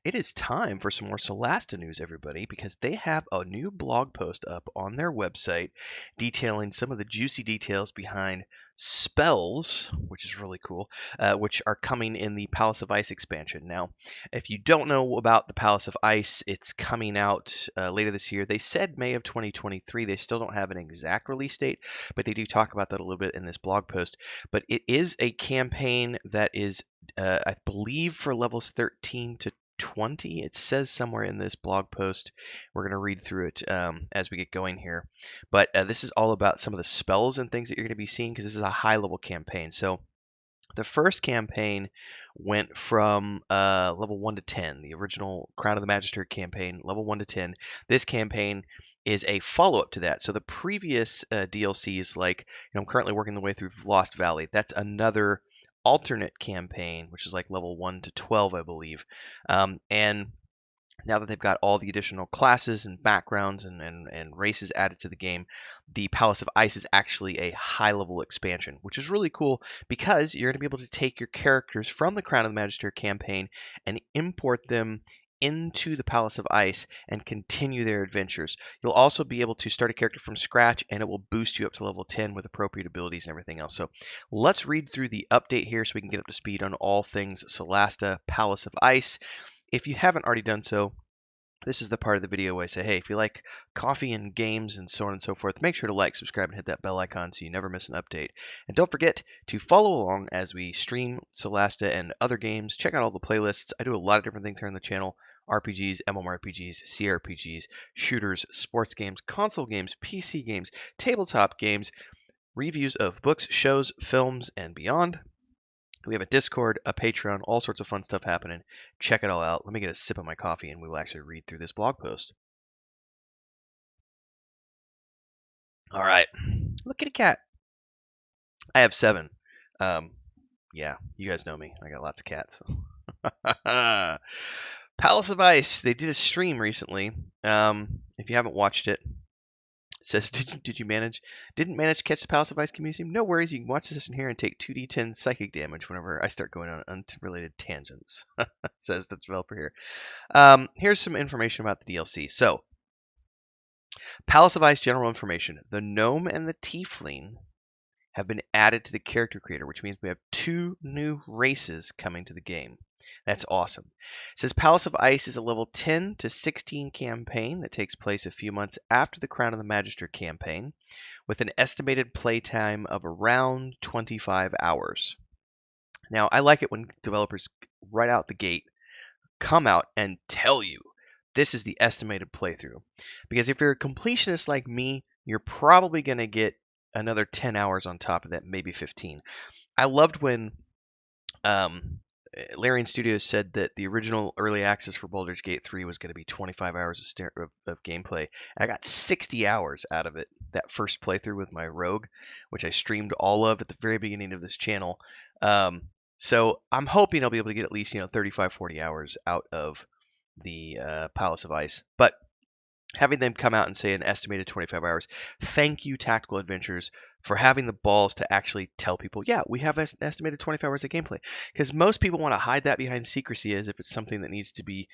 It is time for some more Solasta news, everybody, because they have a new blog post up on their website detailing some of the juicy details behind spells, which is really cool, which are coming in the Palace of Ice expansion. Now, if you don't know about the Palace of Ice, it's coming out later this year. They said May of 2023. They still don't have an exact release date, but they do talk about that a little bit in this blog post. But it is a campaign that is, I believe, for levels 13 to 20. It says somewhere in this blog post. We're going to read through it as we get going here. But this is all about some of the spells and things that you're going to be seeing because this is a high level campaign. So the first campaign went from level 1 to 10, the original Crown of the Magister campaign, level 1 to 10. This campaign is a follow up to that. So the previous DLCs, like I'm currently working the way through Lost Valley, that's another alternate campaign, which is like level 1 to 12, I believe. And now that they've got all the additional classes and backgrounds and races added to the game, the Palace of Ice is actually a high level expansion, which is really cool because you're going to be able to take your characters from the Crown of the Magister campaign and import them into the Palace of Ice and continue their adventures. You'll also be able to start a character from scratch and it will boost you up to level 10 with appropriate abilities and everything else. So let's read through the update here so we can get up to speed on all things Solasta Palace of Ice. If you haven't already done so, this is the part of the video where I say, hey, if you like coffee and games and so on and so forth, make sure to like, subscribe, and hit that bell icon so you never miss an update. And don't forget to follow along as we stream Solasta and other games. Check out all the playlists. I do a lot of different things here on the channel. RPGs, MMORPGs, CRPGs, shooters, sports games, console games, PC games, tabletop games, reviews of books, shows, films, and beyond. We have a Discord, a Patreon, all sorts of fun stuff happening. Check it all out. Let me get a sip of my coffee and we will actually read through this blog post. All right. Look at a cat. I have 7. Yeah, you guys know me. I got lots of cats. Palace of Ice. They did a stream recently. If you haven't watched it, says, didn't manage to catch the Palace of Ice community? No worries, you can watch this in here and take 2d10 psychic damage whenever I start going on unrelated tangents, says the developer here. Here's some information about the DLC. So, Palace of Ice general information. The gnome and the tiefling have been added to the character creator, which means we have 2 new races coming to the game. That's awesome. It says Palace of Ice is a level 10 to 16 campaign that takes place a few months after the Crown of the Magister campaign, with an estimated playtime of around 25 hours. Now, I like it when developers right out the gate come out and tell you this is the estimated playthrough. Because if you're a completionist like me, you're probably going to get another 10 hours on top of that, maybe 15. I loved when Larian Studios said that the original early access for Baldur's Gate 3 was going to be 25 hours of gameplay. I got 60 hours out of it that first playthrough with my rogue, which I streamed all of at the very beginning of this channel. So I'm hoping I'll be able to get at least 35, 40 hours out of the Palace of Ice. But having them come out and say an estimated 25 hours, thank you, Tactical Adventures, for having the balls to actually tell people, yeah, we have an estimated 25 hours of gameplay. Because most people want to hide that behind secrecy as if it's something that needs to be,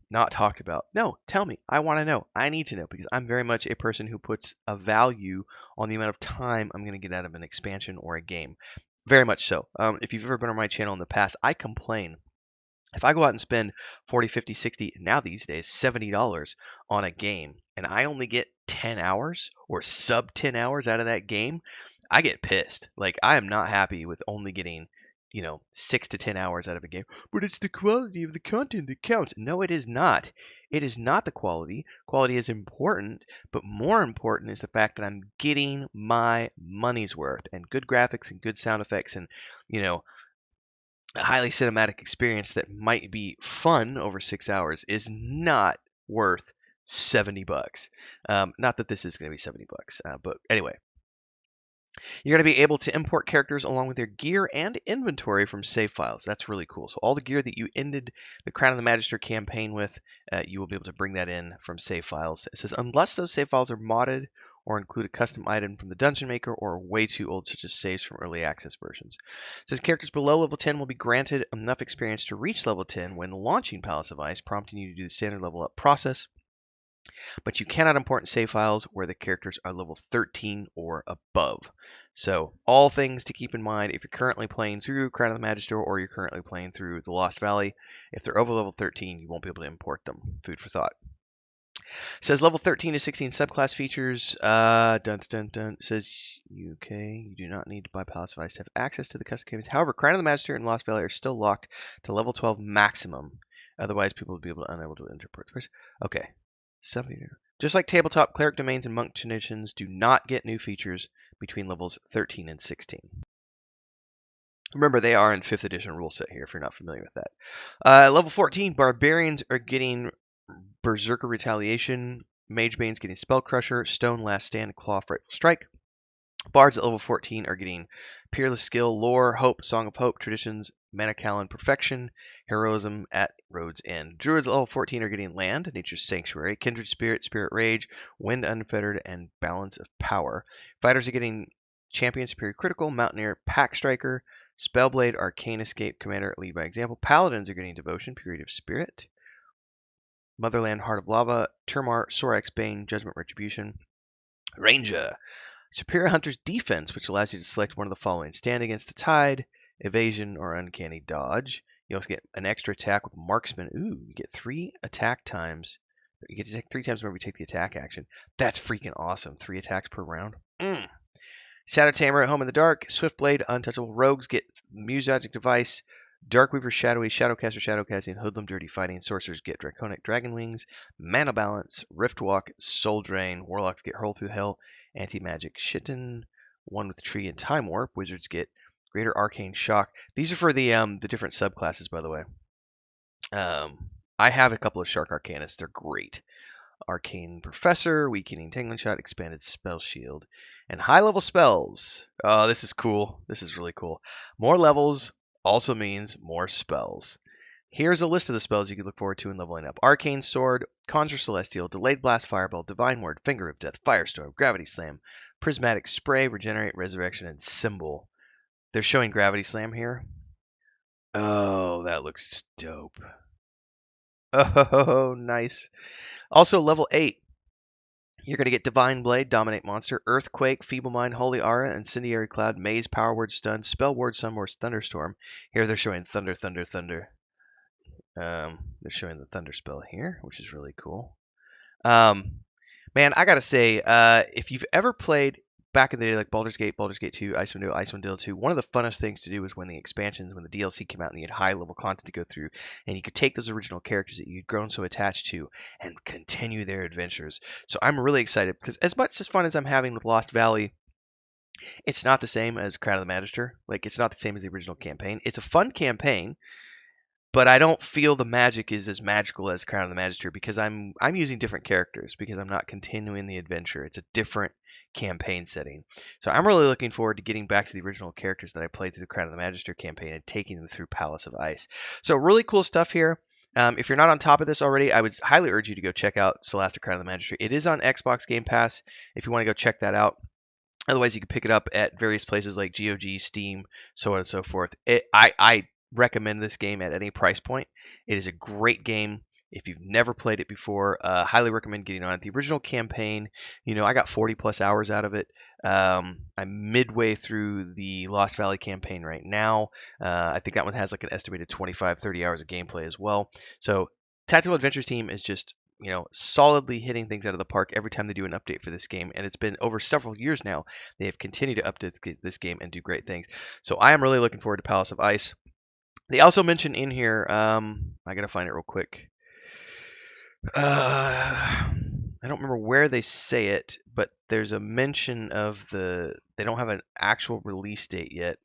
not talked about. No, tell me. I want to know. I need to know because I'm very much a person who puts a value on the amount of time I'm going to get out of an expansion or a game. Very much so. If you've ever been on my channel in the past, I complain. If I go out and spend 40, 50, 60, now these days, $70 on a game, and I only get 10 hours or sub 10 hours out of that game, I get pissed. Like, I am not happy with only getting, 6 to 10 hours out of a game. But it's the quality of the content that counts. No, it is not. It is not the quality. Quality is important, but more important is the fact that I'm getting my money's worth and good graphics and good sound effects and, a highly cinematic experience that might be fun over 6 hours is not worth $70. Not that this is going to be $70, but anyway. You're going to be able to import characters along with their gear and inventory from save files. That's really cool. So all the gear that you ended the Crown of the Magister campaign with, you will be able to bring that in from save files. It says unless those save files are modded or include a custom item from the Dungeon Maker, or are way too old, such as saves from early access versions. It says characters below level 10 will be granted enough experience to reach level 10 when launching Palace of Ice, prompting you to do the standard level up process. But you cannot import save files where the characters are level 13 or above. So all things to keep in mind if you're currently playing through Crown of the Magister or you're currently playing through the Lost Valley. If they're over level 13, you won't be able to import them. Food for thought. It says level 13 to 16 subclass features. It says you do not need to buy Palace of Ice to have access to the custom campaigns. However, Crown of the Magister and Lost Valley are still locked to level 12 maximum. Otherwise, people will be unable to interpret. Okay. Just like tabletop, cleric domains and monk traditions do not get new features between levels 13 and 16. Remember, they are in 5th edition rule set here, if you're not familiar with that. Level 14, barbarians are getting Berserker Retaliation, Magebane's getting Spell Crusher, Stone Last Stand, Claw Frightful Strike. Bards at level 14 are getting Peerless Skill, Lore, Hope, Song of Hope, Traditions, Manacalon Perfection, Heroism at Road's End. Druids at level 14 are getting Land, Nature's Sanctuary, Kindred Spirit, Spirit Rage, Wind Unfettered, and Balance of Power. Fighters are getting Champion Superior Critical, Mountaineer, Pack Striker, Spellblade, Arcane Escape, Commander, Lead by Example. Paladins are getting Devotion, Purity of Spirit, Motherland, Heart of Lava, Termar, Sorax Bane, Judgment Retribution. Ranger. Superior Hunter's Defense, which allows you to select one of the following: Stand Against the Tide, Evasion, or Uncanny Dodge. You also get an extra attack with Marksman. Ooh, you get 3 attack times. You get to attack 3 times whenever you take the attack action. That's freaking awesome. 3 attacks per round. Shadow Tamer at Home in the Dark, Swiftblade, Untouchable. Rogues get Music Device, Darkweaver Shadowy, Shadowcaster Shadowcasting, Hoodlum Dirty Fighting. Sorcerers get Draconic Dragon Wings, Mana Balance, Riftwalk, Soul Drain. Warlocks get Hurl Through Hell, Anti-Magic Shitten, One with Tree and Time Warp. Wizards get Greater Arcane Shock. These are for the different subclasses, by the way. I have a couple of Shark Arcanists. They're great. Arcane Professor, Weakening Tangling Shot, Expanded Spell Shield, and high-level spells. Oh, this is cool. This is really cool. More levels also means more spells. Here's a list of the spells you can look forward to in leveling up. Arcane Sword, Conjure Celestial, Delayed Blast Fireball, Divine Word, Finger of Death, Firestorm, Gravity Slam, Prismatic Spray, Regenerate, Resurrection, and Symbol. They're showing Gravity Slam here. Oh, that looks dope. Oh, nice. Also, level 8. You're going to get Divine Blade, Dominate Monster, Earthquake, Feeble Mind, Holy Aura, Incendiary Cloud, Maze, Power Word, Stun, Spell Word, Sunburst, Thunderstorm. Here they're showing Thunder, Thunder, Thunder. They're showing the Thunder spell here, which is really cool. Man, I gotta say, if you've ever played back in the day, like Baldur's Gate 2, Icewind Dale 2, one of the funnest things to do was when the expansions, when the DLC came out and you had high-level content to go through, and you could take those original characters that you'd grown so attached to and continue their adventures. So I'm really excited, because as much as fun as I'm having with Lost Valley, it's not the same as Crown of the Magister. Like, it's not the same as the original campaign. It's a fun campaign, but I don't feel the magic is as magical as Crown of the Magister because I'm using different characters because I'm not continuing the adventure. It's a different campaign setting. So I'm really looking forward to getting back to the original characters that I played through the Crown of the Magister campaign and taking them through Palace of Ice. So really cool stuff here. If you're not on top of this already, I would highly urge you to go check out Solasta Crown of the Magister. It is on Xbox Game Pass if you want to go check that out. Otherwise, you can pick it up at various places like GOG, Steam, so on and so forth. I recommend this game at any price point. It is a great game. If you've never played it before, highly recommend getting on it. The original campaign, I got 40 plus hours out of it. I'm midway through the Lost Valley campaign right now. I think that one has like an estimated 25, 30 hours of gameplay as well. So Tactical Adventures team is just solidly hitting things out of the park every time they do an update for this game. And it's been over several years now. They have continued to update this game and do great things. So I am really looking forward to Palace of Ice. They also mention in here, I gotta find it real quick. I don't remember where they say it, but there's a mention of they don't have an actual release date yet.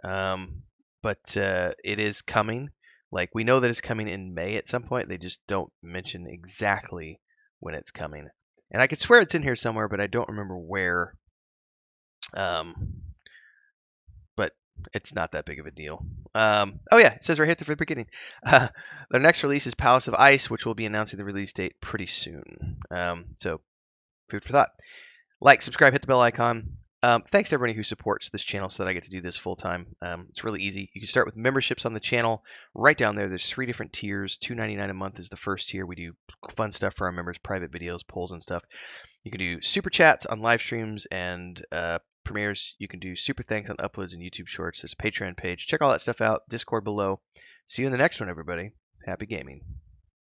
But it is coming. Like, we know that it's coming in May at some point. They just don't mention exactly when it's coming. And I could swear it's in here somewhere, but I don't remember where. But it's not that big of a deal. Oh yeah, it says right here at the beginning. Their next release is Palace of Ice, which will be announcing the release date pretty soon. So, food for thought. Like, subscribe, hit the bell icon. Thanks to everybody who supports this channel so that I get to do this full time. It's really easy. You can start with memberships on the channel. Right down there, there's 3 different tiers. $2.99 a month is the first tier. We do fun stuff for our members, private videos, polls, and stuff. You can do super chats on live streams and premieres. You can do super thanks on uploads and YouTube shorts. There's a Patreon page. Check all that stuff out. Discord below. See you in the next one, everybody. Happy gaming.